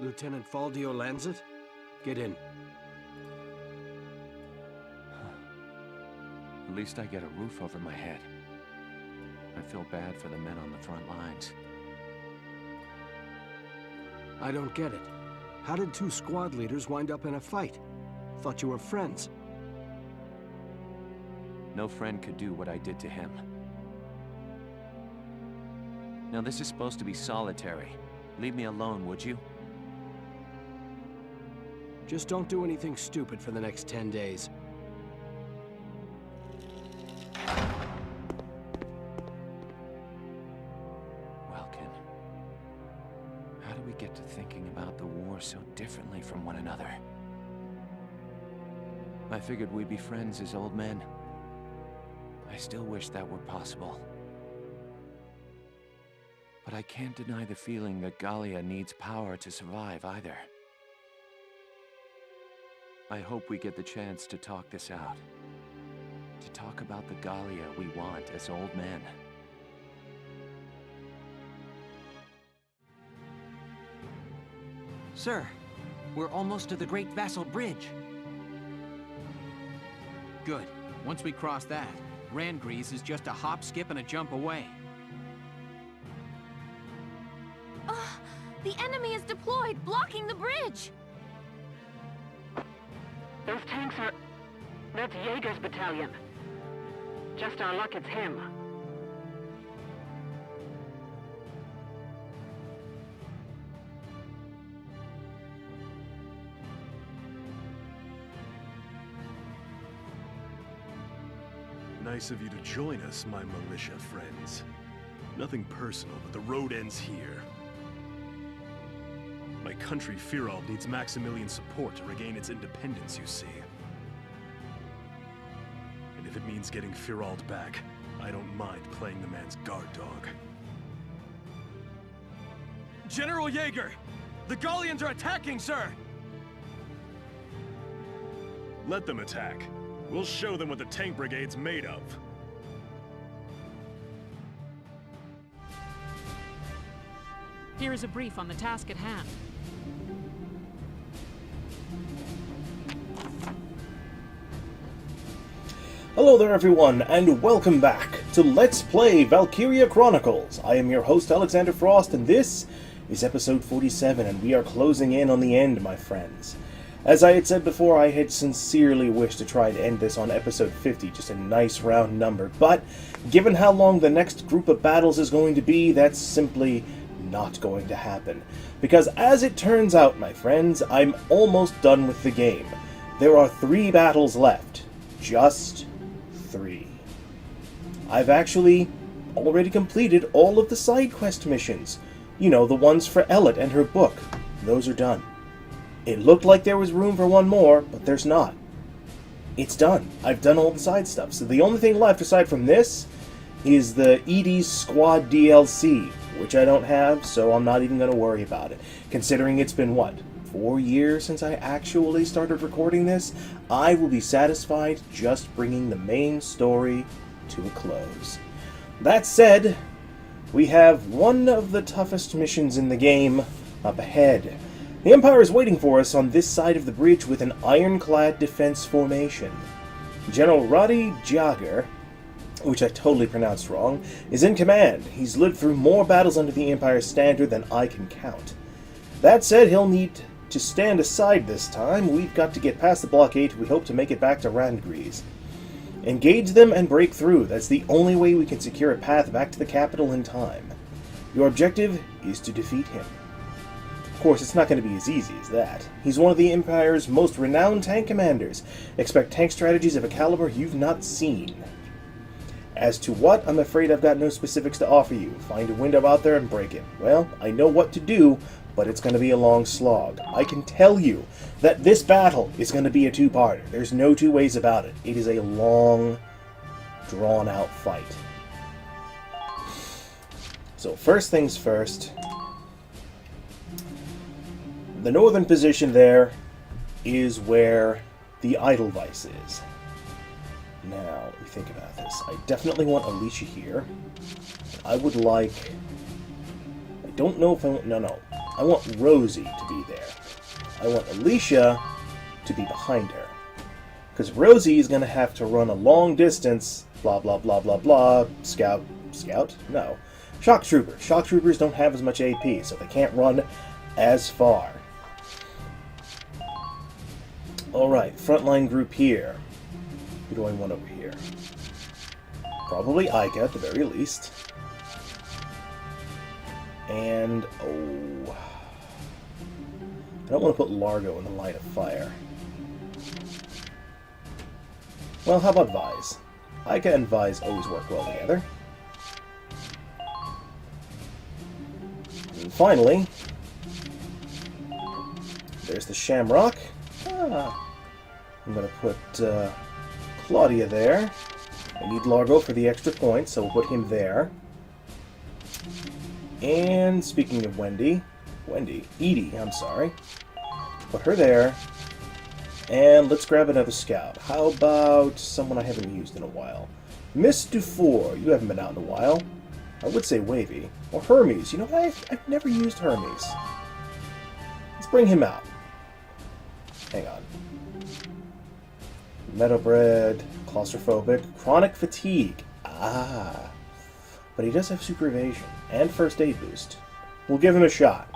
Lieutenant Faldio lands it? Get in. At least I get a roof over my head. I feel bad for the men on the front lines. I don't get it. How did two squad leaders wind up in a fight? Thought you were friends. No friend could do what I did to him. Now this is supposed to be solitary. Leave me alone, would you? Just don't do anything stupid for the next 10 days. Welkin, how do we get to thinking about the war so differently from one another? I figured we'd be friends as old men. I still wish that were possible. But I can't deny the feeling that Gallia needs power to survive either. I hope we get the chance to talk this out. To talk about the Gallia we want as old men. Sir, we're almost to the Great Vassal Bridge. Good. Once we cross that, Randgrease is just a hop, skip, and a jump away. The enemy is deployed, blocking the bridge! Those tanks are... That's Jaeger's battalion. Just our luck it's him. Nice of you to join us, my militia friends. Nothing personal, but the road ends here. My country, Firald, needs Maximilian support to regain its independence, you see. And if it means getting Firald back, I don't mind playing the man's guard dog. General Jaeger! The Gallians are attacking, sir! Let them attack. We'll show them what the tank brigade's made of. Here is a brief on the task at hand. Hello there everyone, and welcome back to Let's Play Valkyria Chronicles. I am your host Alexander Frost, and this is episode 47, and we are closing in on the end, my friends. As I had said before, I had sincerely wished to try and end this on episode 50, just a nice round number, but given how long the next group of battles is going to be, that's simply not going to happen. Because as it turns out, my friends, I'm almost done with the game. There are 3 battles left. Just 3. I've actually already completed all of the side quest missions. You know, the ones for Ellet and her book. Those are done. It looked like there was room for one more, but there's not. It's done. I've done all the side stuff, so the only thing left aside from this is the Edie's Squad DLC, which I don't have, so I'm not even going to worry about it. Considering it's been, what, 4 years since I actually started recording this, I will be satisfied just bringing the main story to a close. That said, we have one of the toughest missions in the game up ahead. The Empire is waiting for us on this side of the bridge with an ironclad defense formation. General Roddy Jaeger, which I totally pronounced wrong, is in command. He's lived through more battles under the Empire's standard than I can count. That said, he'll need to stand aside this time. We've got to get past the blockade if we hope to make it back to Randgrease. Engage them and break through. That's the only way we can secure a path back to the capital in time. Your objective is to defeat him. Of course, it's not going to be as easy as that. He's one of the Empire's most renowned tank commanders. Expect tank strategies of a caliber you've not seen. As to what, I'm afraid I've got no specifics to offer you. Find a window out there and break it. Well, I know what to do, but it's going to be a long slog. I can tell you that this battle is going to be a 2-parter. There's no 2 ways about it. It is a long, drawn-out fight. So first things first, the northern position there is where the Edelweiss is. Now, let me think about this. I definitely want Alicia here. I would like... I don't know if I want... No. I want Rosie to be there. I want Alicia to be behind her. Because Rosie is going to have to run a long distance, blah, blah, blah, blah, blah. Scout? No. Shock Troopers. Shock Troopers don't have as much AP, so they can't run as far. Alright, frontline group here. Who do I want over here? Probably Ica at the very least. And, oh... I don't want to put Largo in the line of fire. Well, how about Vise? Ica and Vise always work well together. And finally, there's the Shamrock. I'm going to put Claudia there. I need Largo for the extra points, so we'll put him there. And speaking of Edie, I'm sorry. Put her there. And let's grab another scout. How about someone I haven't used in a while? Miss Dufour, you haven't been out in a while. I would say Wavy. Or Hermes. You know what? I've never used Hermes. Let's bring him out. Hang on. Meadowbred, claustrophobic, chronic fatigue. Ah. But he does have super evasion and first aid boost. We'll give him a shot.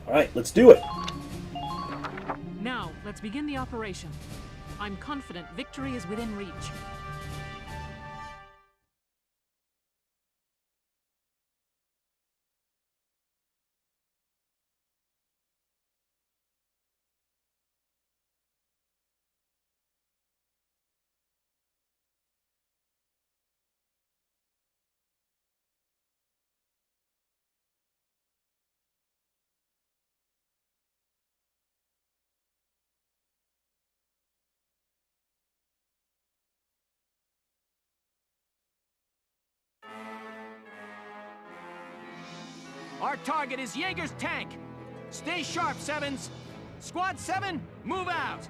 Alright, let's do it. Now, let's begin the operation. I'm confident victory is within reach. Our target is Jaeger's tank. Stay sharp, Sevens. Squad 7, move out.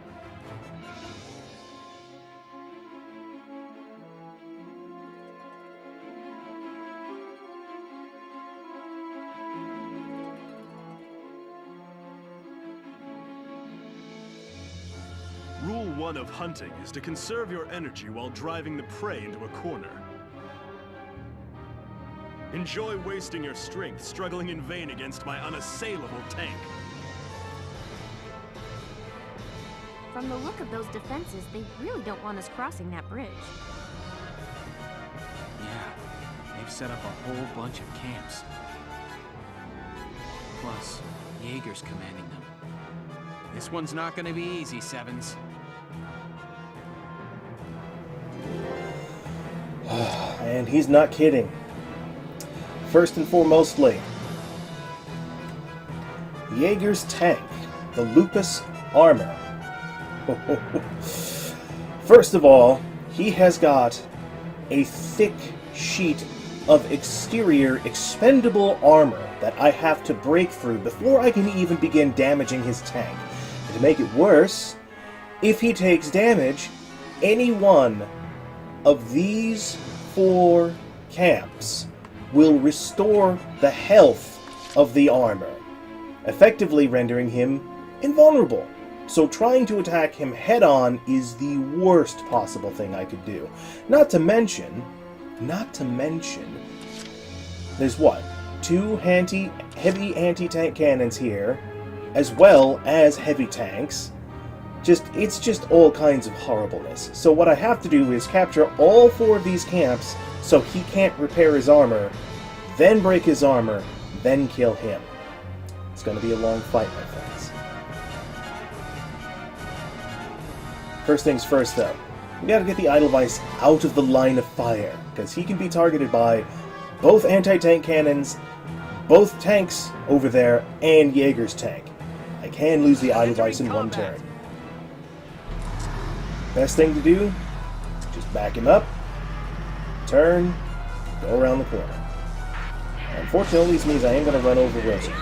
Rule 1 of hunting is to conserve your energy while driving the prey into a corner. Enjoy wasting your strength struggling in vain against my unassailable tank. From the look of those defenses, they really don't want us crossing that bridge. Yeah, they've set up a whole bunch of camps. Plus, Jaeger's commanding them. This one's not gonna be easy, Sevens. And he's not kidding. First and foremostly, Jaeger's tank, the Lupus armor. First of all, he has got a thick sheet of exterior expendable armor that I have to break through before I can even begin damaging his tank. And to make it worse, if he takes damage, any one of these 4 camps will restore the health of the armor, effectively rendering him invulnerable. So trying to attack him head-on is the worst possible thing I could do. Not to mention, there's what? 2 heavy anti-tank cannons here, as well as heavy tanks. It's just all kinds of horribleness. So what I have to do is capture all 4 of these camps so he can't repair his armor, then break his armor, then kill him. It's going to be a long fight, my friends. First things first, though. We gotta get the Edelweiss out of the line of fire, because he can be targeted by both anti-tank cannons, both tanks over there, and Jaeger's tank. I can lose the Edelweiss in one turn. Best thing to do, just back him up, turn, go around the corner. Unfortunately, this means I am going to run over Rosie.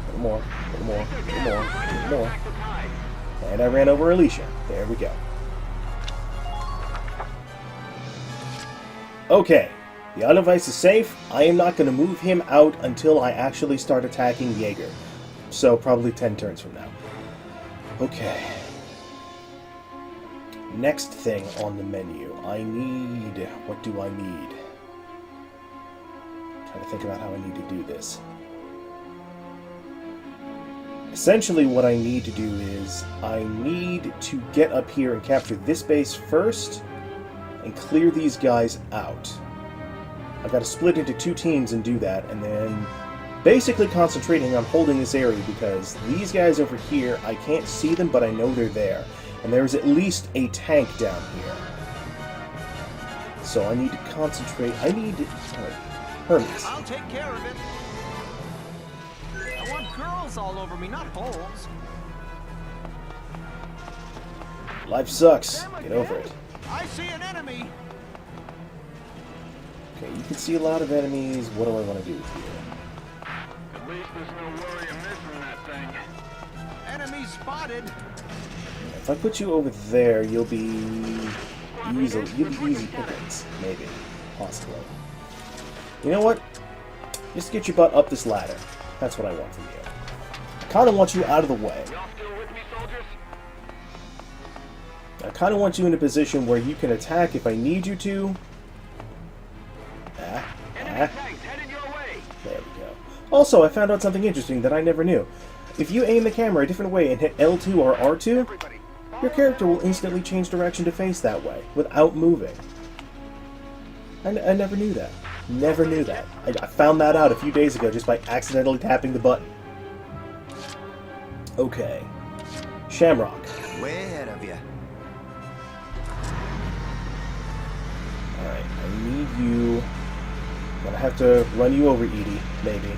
A little more, a little more, a little more, a little more. And I ran over Alicia. There we go. Okay, The auto device is safe. I am not going to move him out until I actually start attacking Jaeger. So probably 10 turns from now. Okay. Next thing on the menu. I need... What do I need? I'm trying to think about how I need to do this. Essentially what I need to do is I need to get up here and capture this base first and clear these guys out. I've got to split into 2 teams and do that, and then basically concentrating on holding this area because these guys over here, I can't see them, but I know they're there. And there's at least a tank down here. So I need to concentrate. I need to... Hermes. I'll take care of it. I want girls all over me, not holes. Life sucks. Get over it. I see an enemy. Okay, you can see a lot of enemies. What do I want to do here? At least there's no worry of missing that thing. Enemy spotted. If I put you over there, you'll be easy pickings, maybe, possibly. You know what? Just get your butt up this ladder. That's what I want from you. I kind of want you out of the way. Y'all still with me, soldiers? I kind of want you in a position where you can attack if I need you to. Enemy tanks headed your way. There we go. Also, I found out something interesting that I never knew. If you aim the camera a different way and hit L2 or R2, your character will instantly change direction to face that way, without moving. I never knew that. Never knew that. I found that out a few days ago just by accidentally tapping the button. Okay. Shamrock. Way ahead of you. Alright, I need you... I'm gonna have to run you over, Edie, maybe.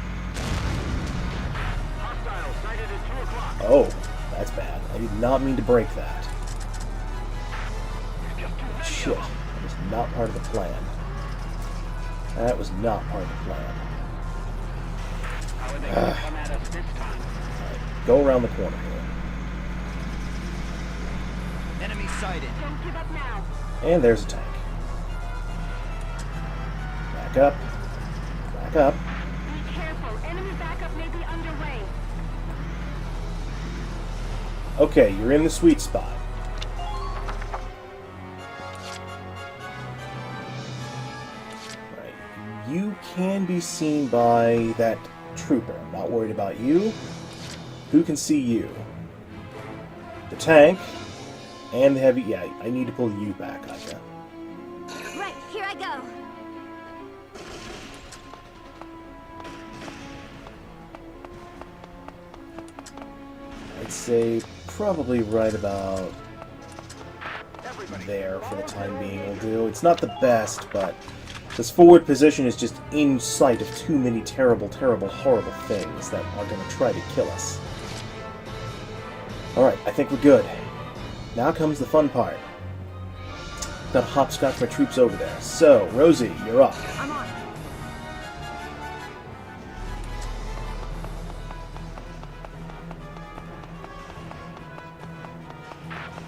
Hostile sighted at 2 o'clock. Oh, that's bad. I did not mean to break that. Shit. That was not part of the plan. That was not part of the plan. How are they going to come at us this time? Alright, go around the corner here. Enemy sighted. Don't give up now. And there's a tank. Back up. Back up. Be careful. Enemy backup may be underway. Okay, you're in the sweet spot. Right. You can be seen by that trooper. I'm not worried about you. Who can see you? The tank and the heavy... Yeah, I need to pull you back, Aika. Right, here I go. I'd say probably right about there for the time being will do. It's not the best, but this forward position is just in sight of too many terrible, terrible, horrible things that are going to try to kill us. Alright, I think we're good. Now comes the fun part. Gotta hopscotch my troops over there. So, Rosie, you're up. I'm on.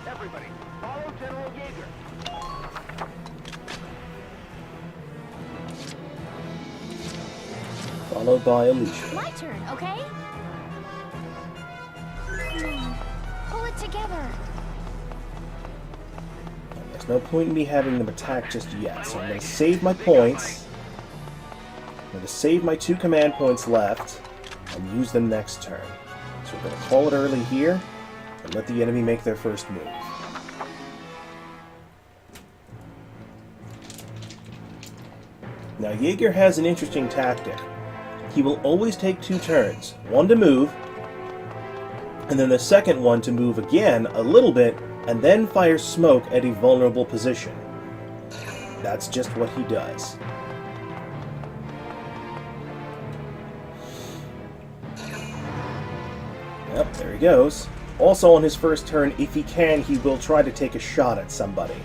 Everybody, follow General Jaeger. Followed by Alicia. My turn, okay? Pull it together. There's no point in me having them attack just yet, so I'm going to save my points. I'm going to save my 2 command points left and use them next turn. So we're going to call it early here and let the enemy make their first move. Now Jaeger has an interesting tactic. He will always take 2 turns, one to move, and then the second one to move again a little bit, and then fire smoke at a vulnerable position. That's just what he does. Yep, there he goes. Also on his first turn, if he can, he will try to take a shot at somebody.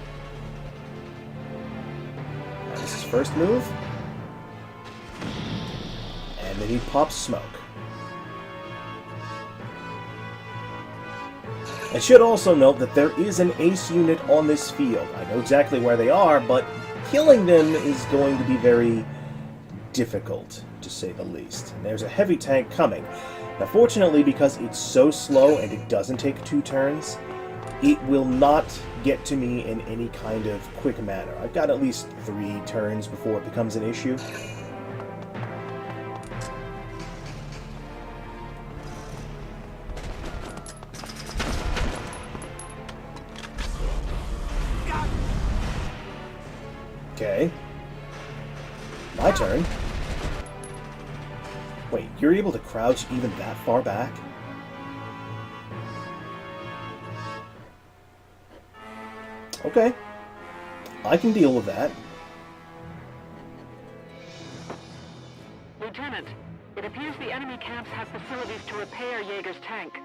That was his first move. And then he pops smoke. I should also note that there is an ace unit on this field. I know exactly where they are, but killing them is going to be very difficult, to say the least. And there's a heavy tank coming. Now, fortunately, because it's so slow and it doesn't take 2 turns, it will not get to me in any kind of quick manner. I've got at least 3 turns before it becomes an issue. Okay. My turn. Wait, you're able to crouch even that far back? Okay. I can deal with that. Lieutenant, it appears the enemy camps have facilities to repair Jaeger's tank.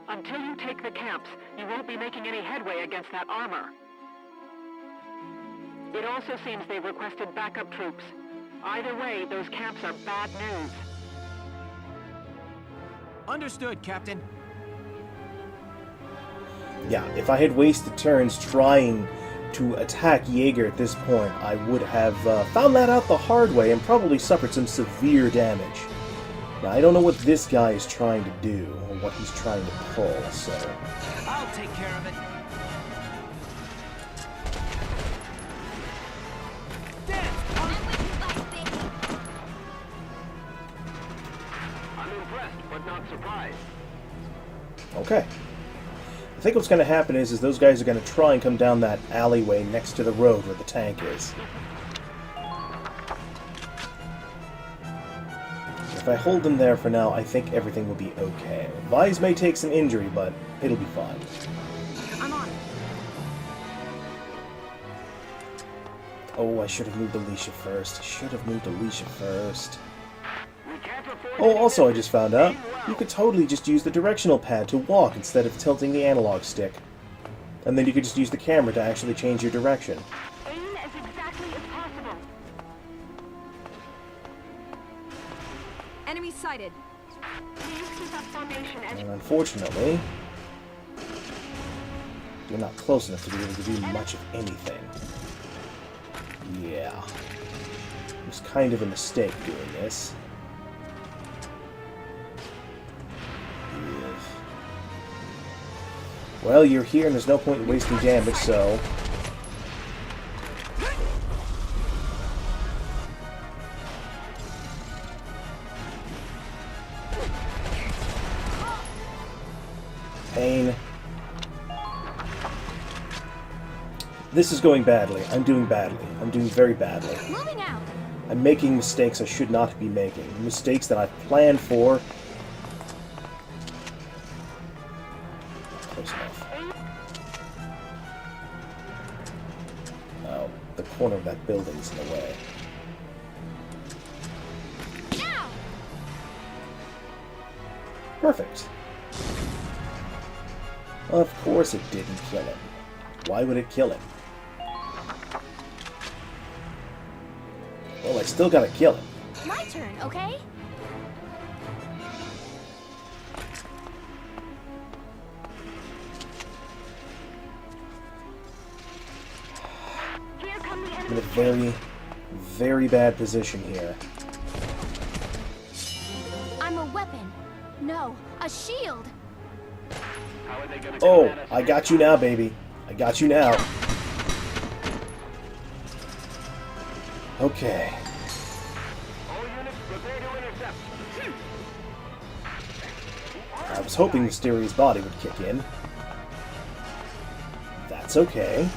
Until you take the camps, you won't be making any headway against that armor. It also seems they've requested backup troops. Either way, those camps are bad news. Understood, Captain. Yeah, if I had wasted turns trying to attack Jaeger at this point, I would have found that out the hard way and probably suffered some severe damage. Now, I don't know what this guy is trying to do, or what he's trying to pull, so... I'll take care of it. I'm impressed, but not surprised. Okay. I think what's going to happen is those guys are going to try and come down that alleyway next to the road where the tank is. If I hold them there for now, I think everything will be okay. Vise may take some injury, but it'll be fine. I'm on. Oh, I should have moved Alicia first. Oh, also I just found out, you could totally just use the directional pad to walk instead of tilting the analog stick. And then you could just use the camera to actually change your direction. Aim as exactly as possible. Enemy sighted. Please keep up formation as And unfortunately, you're not close enough to be able to do much of anything. Yeah. It was kind of a mistake doing this. Well, you're here and there's no point in wasting damage, so... Pain. This is going badly. I'm doing badly. I'm doing very badly. Moving out. I'm making mistakes I should not be making. Mistakes that I've planned for. Close enough. Oh, the corner of that building's in the way. Ow! Perfect. Of course it didn't kill him. Why would it kill him? Well, I still gotta kill him. My turn, okay? here come the I'm enemy. in a very, very bad position here. I'm a weapon. No, a shield. How are they gonna Oh, combat us? I got you now, baby. I got you now. Okay. All units prepare to intercept. I was hoping Mysterious Body would kick in. That's okay.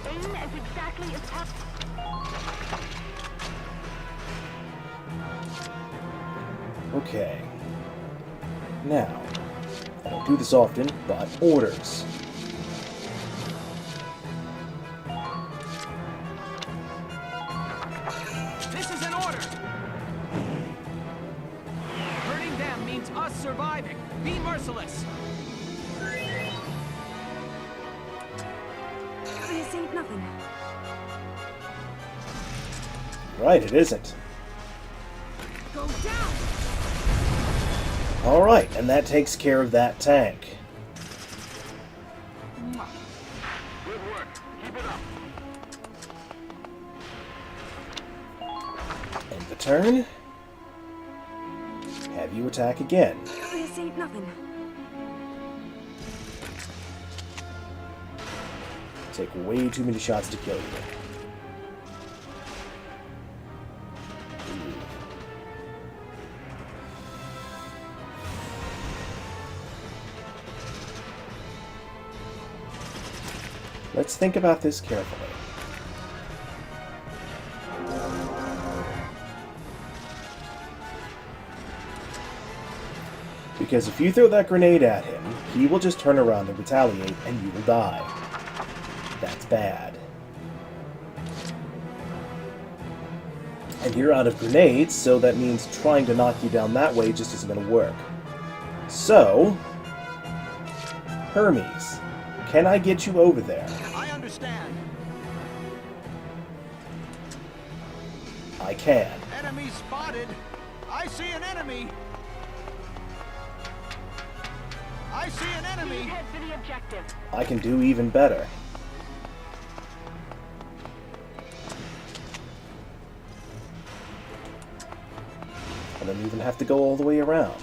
Aim as exactly as possible. Okay. Now, I don't do this often, but orders. This is an order! Hurting them means us surviving. Be merciless. This ain't nothing. Right, it isn't. Go down! Alright, and that takes care of that tank. turn. Have you attack again. This ain't nothing. Take way too many shots to kill you. Let's think about this carefully. Because if you throw that grenade at him, he will just turn around and retaliate, and you will die. That's bad. And you're out of grenades, so that means trying to knock you down that way just isn't going to work. So, Hermes, can I get you over there? I understand. I can. Enemy spotted. I see an enemy. I see an enemy. Head for the objective. I can do even better. I don't even have to go all the way around.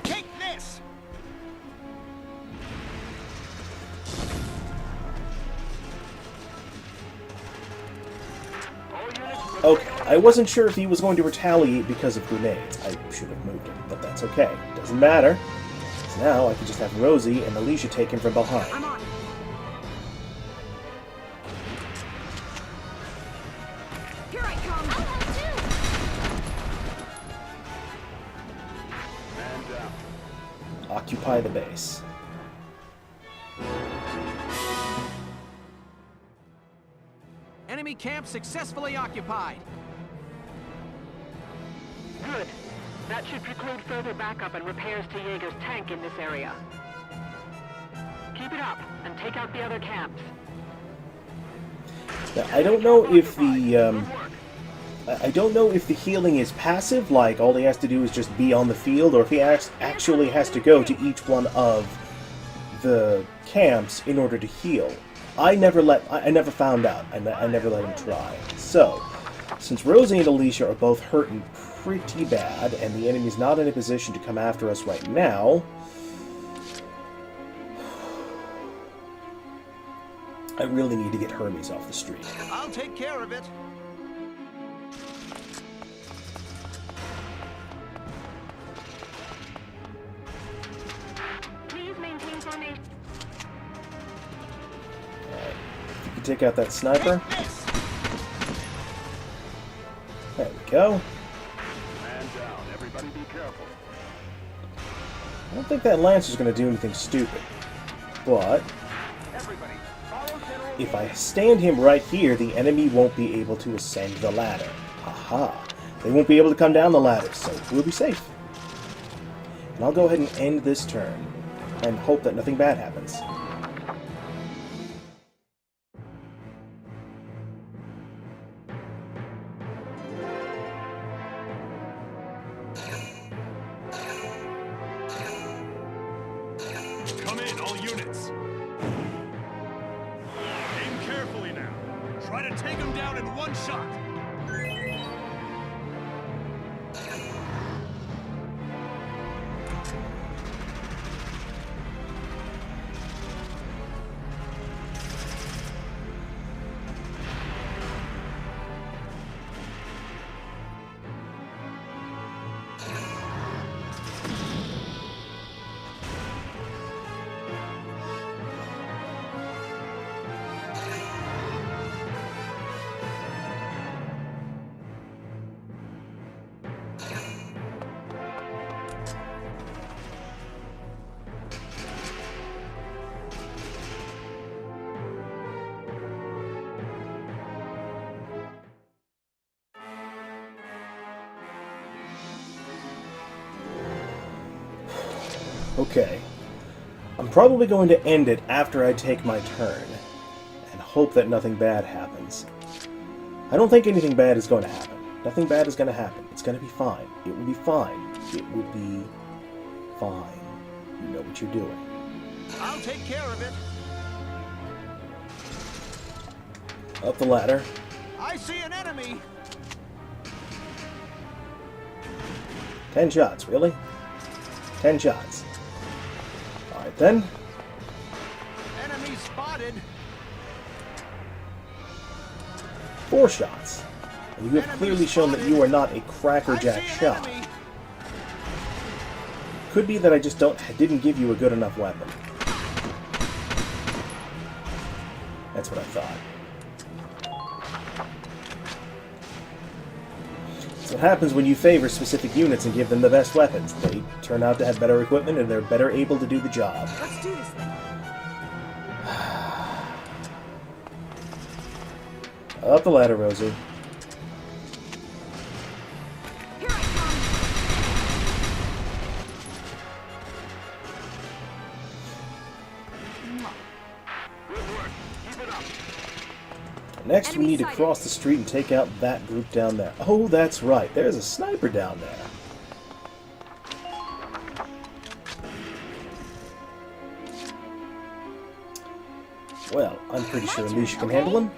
Take this. Okay, I wasn't sure if he was going to retaliate because of grenades. I should have moved him, but that's okay. Doesn't matter. So now I can just have Rosie and Alicia take him from behind. I'm on. Here I come. I'll help too. Occupy the base. Enemy camp successfully occupied. Good. That should preclude further backup and repairs to Jaeger's tank in this area. Keep it up and take out the other camps. Now, I don't know if the I don't know if the healing is passive, like all he has to do is just be on the field, or if he actually has to go to each one of the camps in order to heal. I never found out. I never let him try. So, since Rosie and Alicia are both hurting pretty bad, and the enemy's not in a position to come after us right now, I really need to get Hermes off the street. I'll take care of it. Please maintain formation. You can take out that sniper. Take this. There we go. Man down. Everybody be careful. I don't think that lance is going to do anything stupid. But if I stand him right here, the enemy won't be able to ascend the ladder. Aha! They won't be able to come down the ladder, so we'll be safe. And I'll go ahead and end this turn, and hope that nothing bad happens. Come in, all units. Aim carefully now. Try to take them down in one shot. Okay. I'm probably going to end it after I take my turn, and hope that nothing bad happens. I don't think anything bad is going to happen. Nothing bad is going to happen. It's going to be fine. It will be fine. It will be fine. You know what you're doing. I'll take care of it. Up the ladder. I see an enemy! 10 shots, really? 10 shots. Alright then. Enemy spotted! 4 shots. And you have clearly shown that you are not a crackerjack shot. Enemy. Could be that I just didn't give you a good enough weapon. That's what I thought. That's what happens when you favor specific units and give them the best weapons. They turn out to have better equipment and they're better able to do the job. Let's do this thing. Up the ladder, Rosie. Here I come. Next, we need to cross the street and take out that group down there. Oh, that's right. There's a sniper down there. Well, I'm pretty sure Alicia can handle him.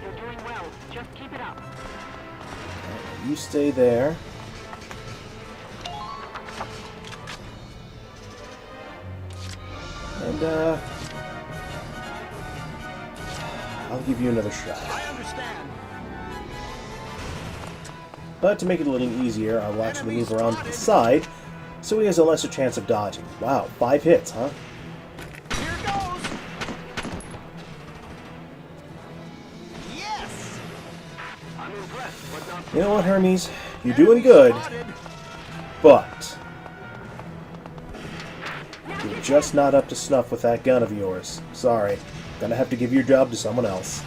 You're doing well. Just keep it up. You stay there. And, I'll give you another shot. I understand. But to make it a little easier, I will actually move around to the side, so he has a lesser chance of dodging. Wow, 5 hits, huh? Here goes! Yes! I'm impressed, but not You know what, Hermes? You're doing good, spotted. but you're just not up to snuff with that gun of yours. Sorry. Gonna have to give your job to someone else.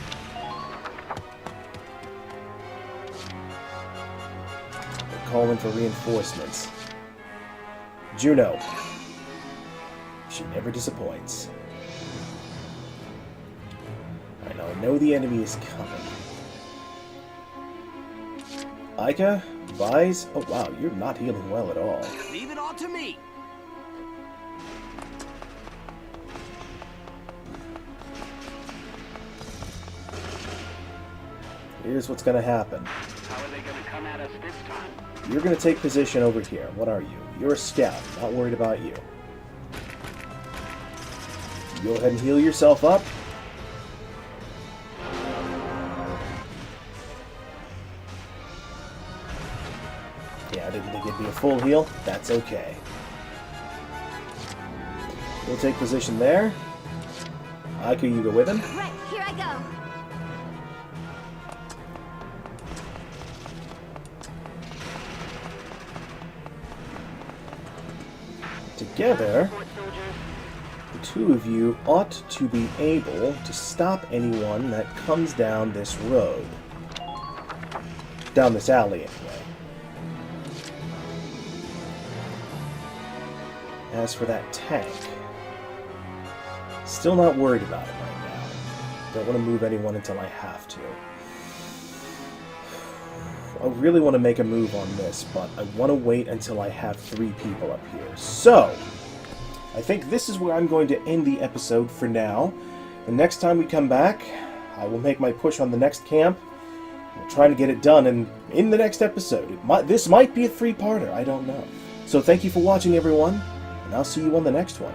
They're calling for reinforcements. Juno. She never disappoints. I know the enemy is coming. Aika, Vise. Oh wow, you're not healing well at all. Leave it all to me. Here's what's gonna happen. How are they going to come at us this time? You're gonna take position over here. What are you? You're a scout. Not worried about you. Go ahead and heal yourself up. Yeah, I didn't think it'd be a full heal. That's okay. You'll take position there. Aika, you go with him. Right, here I go. Together, the two of you ought to be able to stop anyone that comes down this road. Down this alley, anyway. As for that tank, still not worried about it right now. Don't want to move anyone until I have to. I really want to make a move on this, but I want to wait until I have 3 people up here. So, I think this is where I'm going to end the episode for now. The next time we come back, I will make my push on the next camp. We'll try to get it done in the next episode. This might be a 3-parter, I don't know. So thank you for watching, everyone, and I'll see you on the next one.